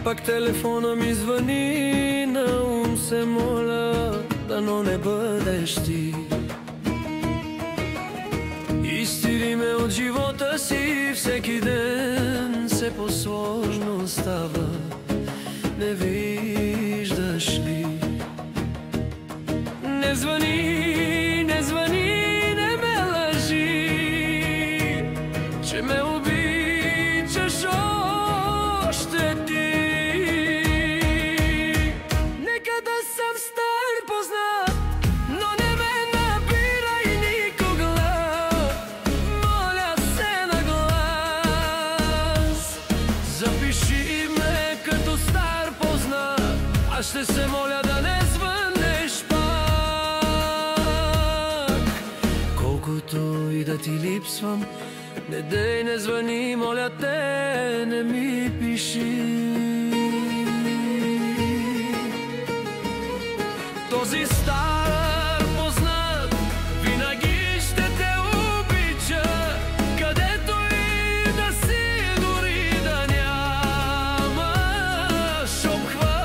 Пак телефона ми звъни, на ум се моля, дано не бъдеш ти. Изтири ме от живота си, всеки ден все по-сложно става. Не виждаш ли? Не звъни, не звъни, не ме лъжи, че ме обичаш още ти. Нека да съм стар познат, но не ме набирай никога. Моля се на глас, запиши ме като стар познат. Аз ще се моля да не звънеш пак. Колкото и да ти липсвам, не дей, не звъни, моля те, не ми пиши. Този стар познат винаги ще те обича, където и да си, дори да нямаш обхват.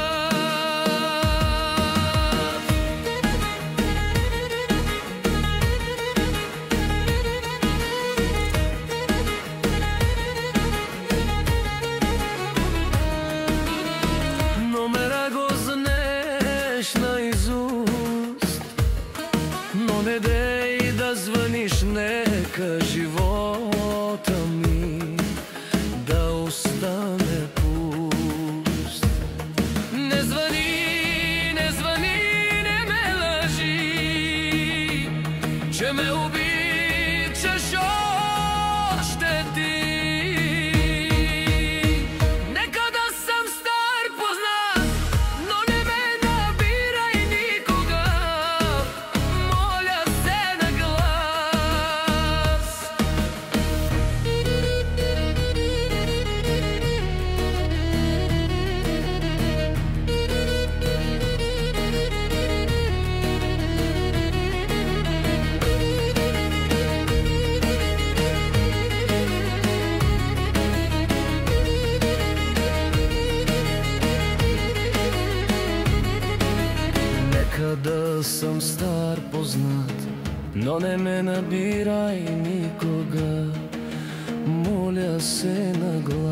Номера го знаеш наизуст, но не дей да звъниш, нека живота ми да остане пуст. Не звъни, не звъни, не ме лъжи, че ме обичаш още ти. Нека да съм стар познат, но не ме набирай никога. Моля се на глас. Нека да съм стар познат, но не ме набирай никога. Моля се на глас.